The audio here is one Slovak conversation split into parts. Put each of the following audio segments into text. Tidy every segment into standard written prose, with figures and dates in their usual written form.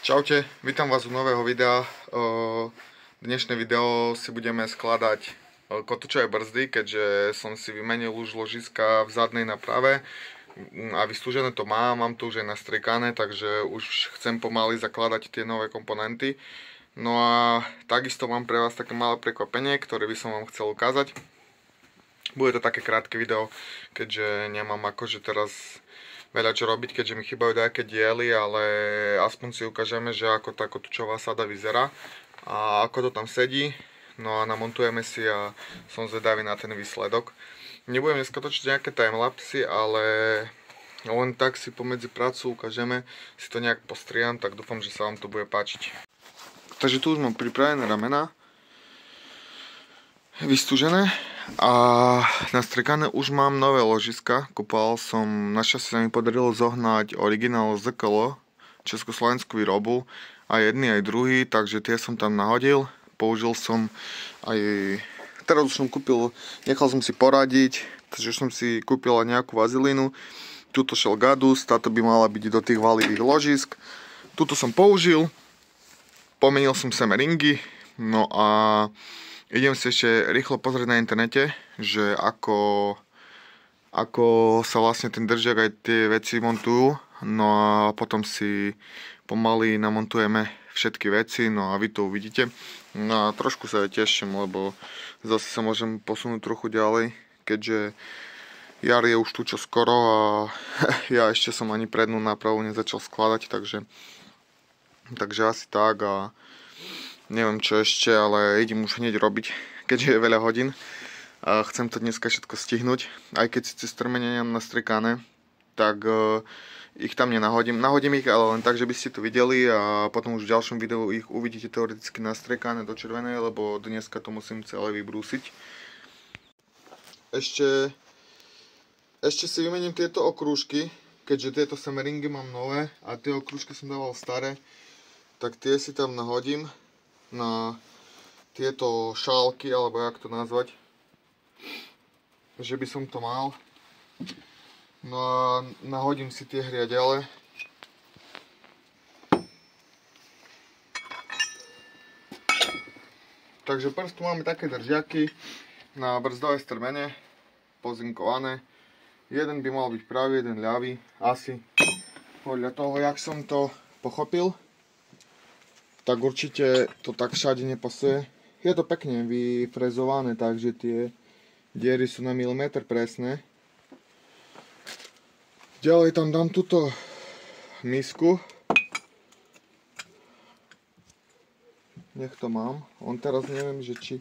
Čaute, vítam vás u nového videa. Dnešné video si budeme skladať kotúčové brzdy, keďže som si vymenil už ložiska v zadnej naprave a vystúžené to mám to už aj nastriekané, takže už chcem pomaly zakladať tie nové komponenty. No a takisto mám pre vás také malé prekvapenie, ktoré by som vám chcel ukázať. Bude to také krátke video, keďže nemám akože teraz veľa čo robiť, keďže mi chýbajú nejaké diely, ale aspoň si ukážeme, že ako tá kotúčová sada vyzerá a ako to tam sedí. No a namontujeme si a som zvedavý na ten výsledok. Nebudem dneska točiť nejaké timelapsy, ale len tak si pomedzi prácu ukážeme, si to nejak postriam, tak dúfam, že sa vám to bude páčiť. Takže tu už mám pripravené ramena, vystúžené a nastrekané už mám nové ložiska. Kupoval som, našťastie sa mi podarilo zohnať originál ZKL, československú výrobu, aj jedný aj druhý, takže tie som tam nahodil. Použil som aj, teraz už som kúpil, nechal som si poradiť, takže som si kúpil aj nejakú vazilínu. Tuto šel Gadus, táto by mala byť do tých valivých ložisk. Tuto som použil, pomenil som sem ringy, no a idem si ešte rýchlo pozrieť na internete, že ako sa vlastne ten držiak aj tie veci montujú. No a potom si pomaly namontujeme všetky veci, no a vy to uvidíte. No a trošku sa aj teším, lebo zase sa môžem posunúť trochu ďalej, keďže jar je už tu čo skoro a ja ešte som ani prednú nápravu nezačal skladať, takže asi tak a neviem čo ešte, ale idem už hneď robiť, keďže je veľa hodín. Chcem to dneska všetko stihnúť, aj keď síce strmene nemám nastrikané, tak ich tam nenahodím. Nahodím ich, ale len tak, že by ste to videli a potom už v ďalšom videu ich uvidíte teoreticky nastrikané do červenej, lebo dneska to musím celé vybrúsiť. Ešte si vymením tieto okrúžky, keďže tieto semeringy mám nové a tie okrúžky som dával staré, tak tie si tam nahodím na tieto šálky, alebo jak to nazvať, že by som to mal. No a nahodím si tie hriadele. Takže prst tu máme také držiaky na brzdové strmene, pozinkované. Jeden by mal byť pravý, jeden ľavý, asi podľa toho, jak som to pochopil. Tak určite to tak všade nepasuje. Je to pekne vyfrezované, takže tie diery sú na milimeter presné. Ďalej tam dám túto misku. Nech to mám. On teraz neviem, že či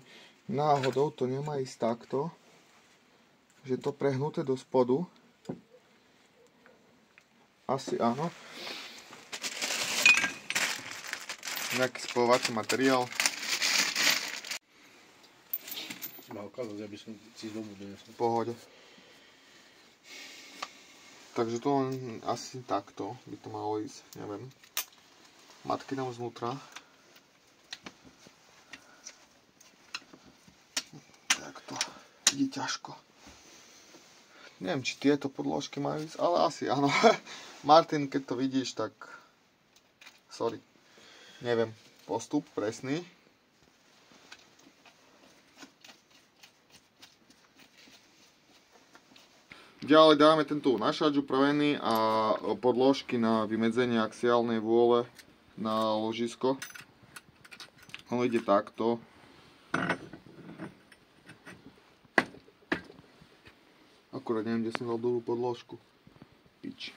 náhodou to nemá ísť takto. Že to prehnuté do spodu. Asi áno. Nejaký spojovací materiál. Má ukázať, aby som si z domu donesol. V pohode. Takže to len asi takto by to malo ísť, neviem. Matky tam znútra. Takto. Ide ťažko. Neviem, či tieto podložky majú ísť, ale asi áno. Martin, keď to vidíš, tak sorry. Neviem, postup presný. Ďalej dáme tento našač upravený a podložky na vymedzenie axiálnej vôle na ložisko. On ide takto. Akurát neviem, kde som dal dolu podložku. Pič.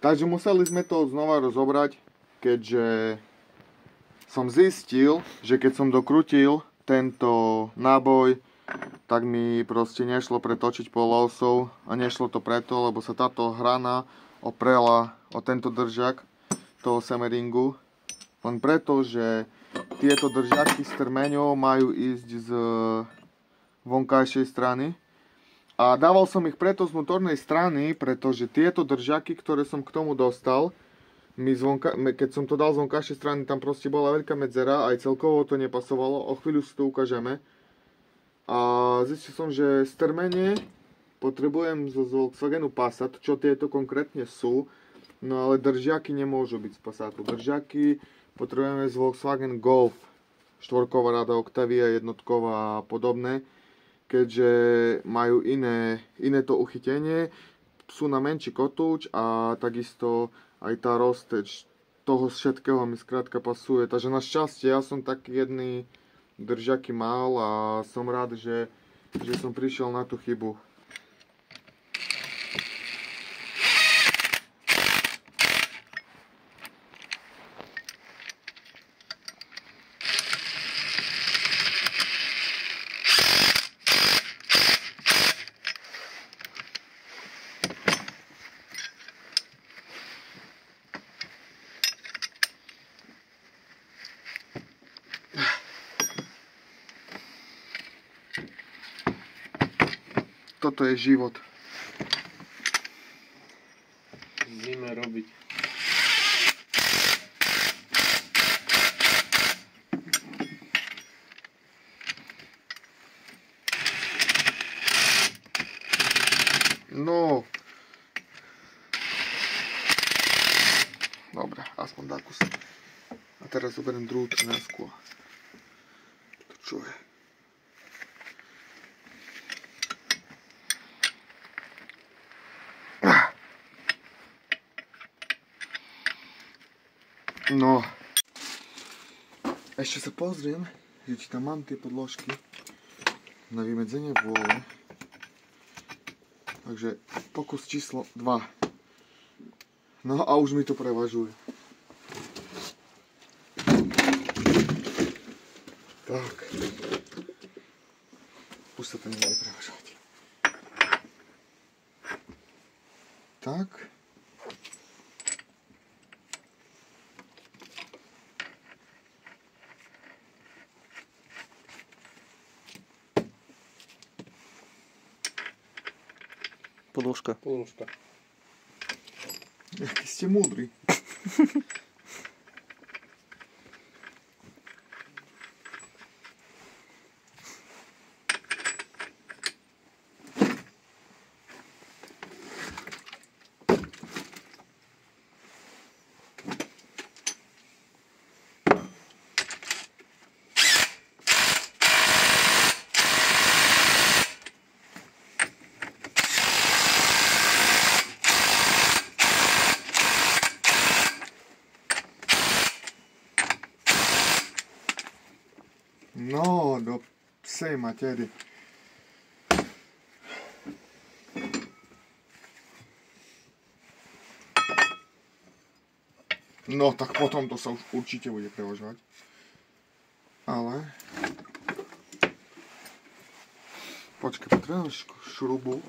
Takže museli sme to znova rozobrať, keďže som zistil, že keď som dokrutil tento náboj, tak mi proste nešlo pretočiť polosou a nešlo to preto, lebo sa táto hrana oprela o tento držak toho semeringu. Len preto, že tieto držaky s trmeňou majú ísť z vonkajšej strany. A dával som ich preto z vnútornej strany, pretože tieto držaky, ktoré som k tomu dostal, keď som to dal z vonkajšej strany, tam proste bola veľká medzera, aj celkovo to nepasovalo, o chvíľu si to ukážeme. A zistil som, že strmenie potrebujem z Volkswagenu Passat, čo tieto konkrétne sú, no ale držiaky nemôžu byť z Passatu. Držiaky potrebujeme z Volkswagen Golf, štvorková rada Octavia, jednotková a podobné, keďže majú iné to uchytenie, sú na menší kotúč a takisto aj tá rozteč toho všetkého mi skrátka pasuje. Takže našťastie ja som taký jedný držaky mal a som rád, že som prišiel na tú chybu. Toto je život. Zime robiť. No. Dobre, aspoň dá kus. A teraz zoberiem druhú trnásku. To čo je? No, ešte sa pozriem, že či tam mám tie podložky na vymedzenie vôle. Takže pokus číslo 2. No a už mi to prevažuje. Tak. Už sa to nebude prevažovať. Tak. Podložka. Podložka. Jaký ste múdri. No, do psej matery. No, tak potom to sa už určite bude prevažovať. Ale... Počkaj, potrebujem šrubu.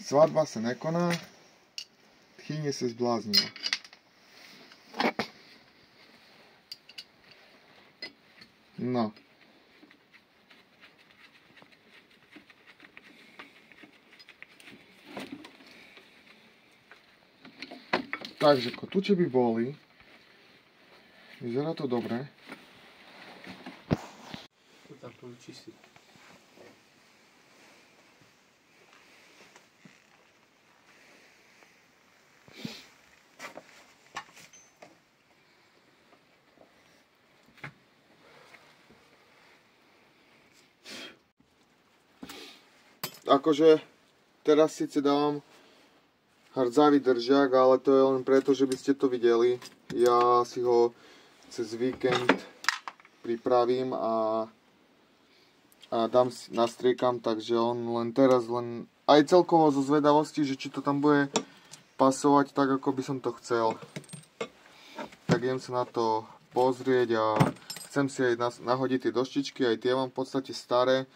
Svadba se nekoná, tchyně se zbláznila. No. Takže kotúče by boli. Vyzerá to dobre. To tam to vyčistiť. akože teraz síce dávam hardzavý držiak, ale to je len preto, že by ste to videli. Ja si ho cez víkend pripravím a nastriekam, takže on len teraz, aj celkovo zo zvedavosti, že či to tam bude pasovať tak, ako by som to chcel. Tak idem sa na to pozrieť a chcem si aj nahodiť tie doštičky, aj tie mám v podstate staré.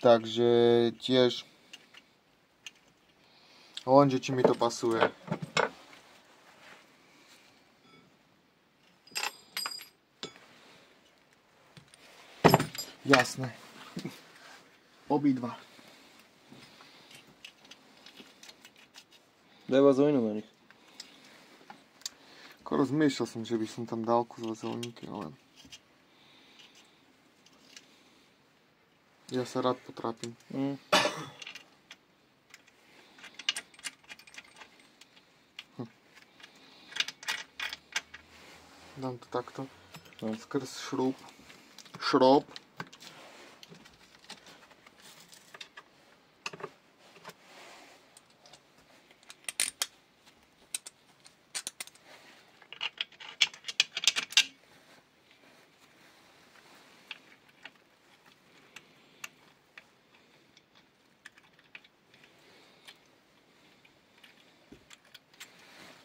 Takže tiež lenže či mi to pasuje. Jasné. Obidva. Daj vazelinu na nich. Rozmýšľal som, že by som tam dal kus vazelníky, ale ja sa rád potrápim. Dám to takto. Skrz šroub.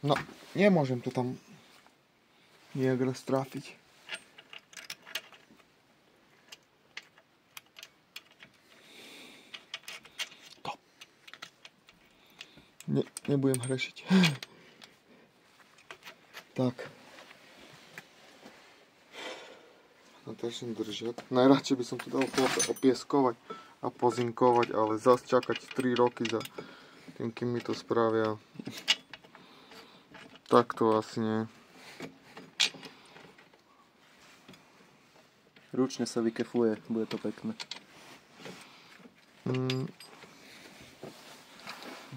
No, nemôžem to tam nejak raz trafiť. To. Nebudem hrešiť. Tak. Natáčam držiak. Najradšej by som to dal opieskovať a pozinkovať, ale zas čakať 3 roky za tým, kým mi to spravia. Tak to asi nie. Ručne sa vykefuje, bude to pekné.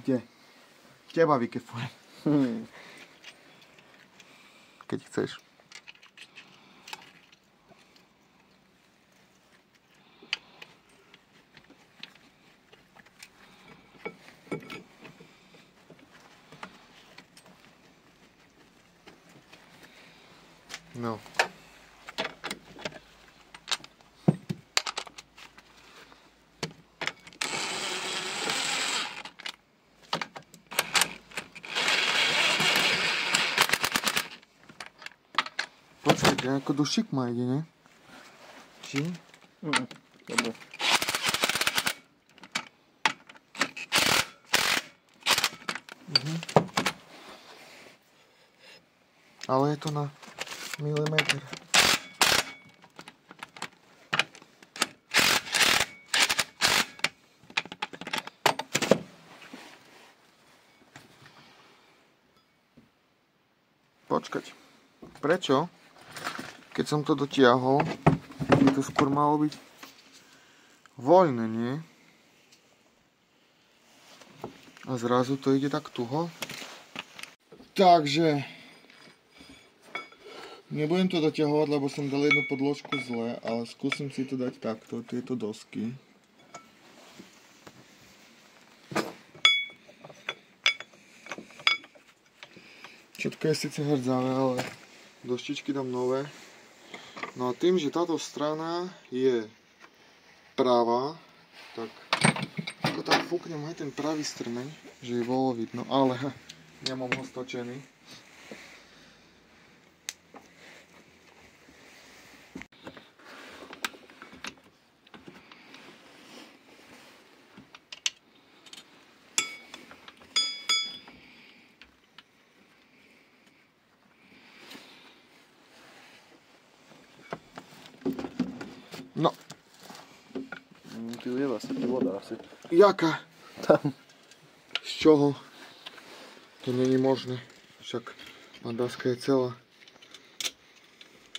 Kde? Teba vykefujem. Keď chceš. No. Počkajte, ako dušik má ide, ne? Či? Dobre. Ale je to na milimeter. Počkať. Prečo? Keď som to dotiahol, by to skôr malo byť voľné, nie? A zrazu to ide tak tuho. Takže nebudem to doťahovať, lebo som dal jednu podložku zle, ale skúsim si to dať takto, tieto dosky. Všetko je síce hrdzavé, ale doštičky dám nové. No a tým, že táto strana je pravá, tak ako tak fúknem aj ten pravý strmeň, že je bolo vidno, ale nemám ho stočený. No. Tu ulieva sa tu voda asi. Jaká? Tam. Z čoho? To není možné. Však mandáska je celá.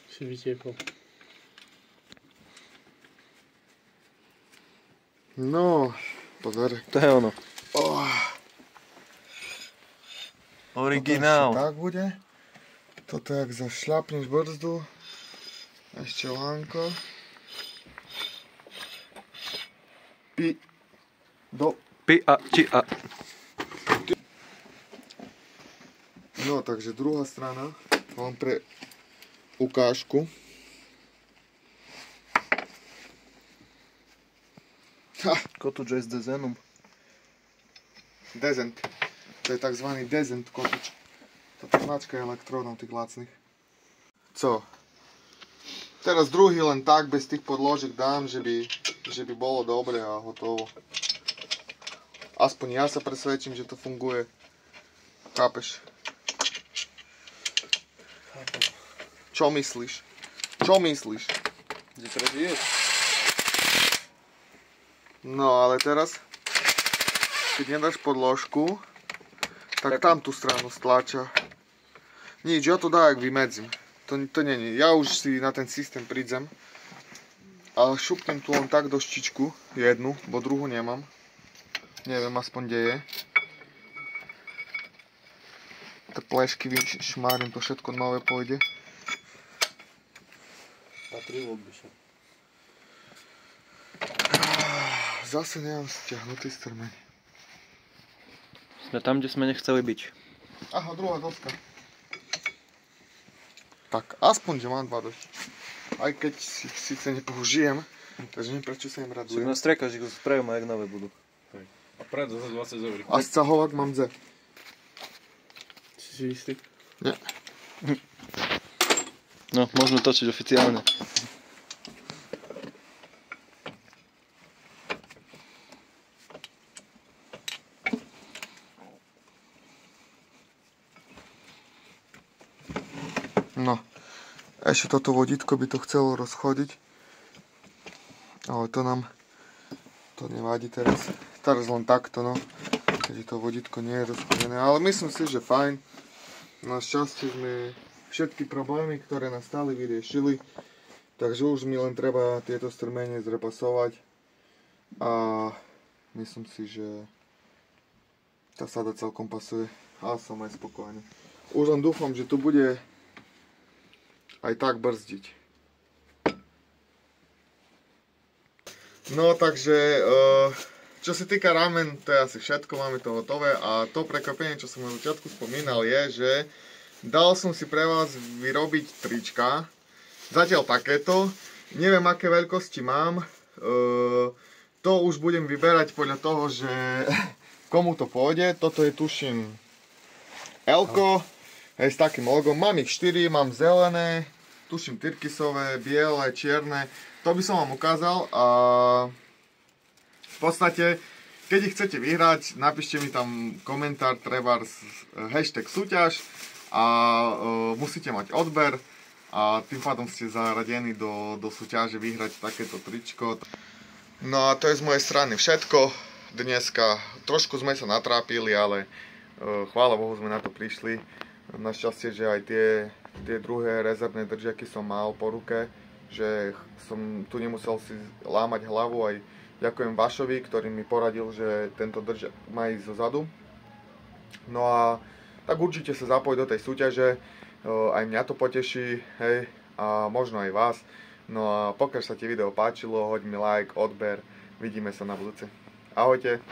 Si vytiekol. No, pozor. To je ono. Originál. Tak bude. Toto jak zašľapneš brzdu. Ešte lánko. do... Pi a či a. No, takže druhá strana, mám pre ukážku. Kotúč s dezenom. Dezent. To je takzvaný dezent kotúč. Toto značka elektrónov tých lacných. Co? Teraz druhý len tak, bez tých podložiek dám, že by bolo dobre a hotovo. Aspoň ja sa presvedčím, že to funguje. Chápeš? Čo myslíš? Čo myslíš? Kde teraz žiješ? No ale teraz, keď nedáš podložku, tak tam tú stranu stlača. Nič, ja to dajak vymedzím. To není. Ja už si na ten systém prídem. Ale šupnem tu len tak doštičku, jednu, bo druhú nemám. Neviem aspoň kde je. Tie plešky vyšmárim, to všetko nové pôjde. Patrilo by sa. Zase nemám stiahnutý strmeň. Sme tam, kde sme nechceli byť. Aha, druhá doska. Tak, aspoň, že mám 2 došky. Aj keď si síce nepoužijem, takže neviem, prečo sa im Však radujem. nás striekaš, že spravím a jak nové budú. A pred za 20 eur. A scahovať mám ze. Si istý? Nie. No, môžeme točiť oficiálne. No, ešte toto vodítko by to chcelo rozchodiť. Ale to nevadí teraz. Teraz len takto, no. Keďže to vodítko nie je rozchodené. Ale myslím si, že fajn. Našťastie sme všetky problémy, ktoré nastali, vyriešili. Takže už mi len treba tieto strmene zrepasovať. A myslím si, že tá sada celkom pasuje. A som aj spokojný. Už len dúfam, že tu bude aj tak brzdiť. No takže, čo sa týka ramen, to je asi všetko, máme to hotové a to prekvapenie, čo som na začiatku spomínal, je, že dal som si pre vás vyrobiť trička, zatiaľ takéto, neviem aké veľkosti mám, to už budem vyberať podľa toho, že komu to pôjde, toto je tuším L-ko, s takým logom, mám ich 4, mám zelené, tuším tyrkysové, biele, čierne, to by som vám ukázal a v podstate, keď ich chcete vyhrať, napíšte mi tam komentár, trebárs, hashtag súťaž a musíte mať odber a tým pádom ste zaradení do súťaže vyhrať takéto tričko. No a to je z mojej strany všetko dneska, trošku sme sa natrápili, ale chvála Bohu sme na to prišli. Našťastie, že aj tie druhé rezervné držiaky som mal po ruke, že som tu nemusel si lámať hlavu. Aj ďakujem Vašovi, ktorý mi poradil, že tento držiak má ísť zozadu. No a tak určite sa zapojiť do tej súťaže, aj mňa to poteší, hej, a možno aj vás. No a pokiaľ sa ti video páčilo, hoď mi like, odber, vidíme sa na budúce. Ahojte.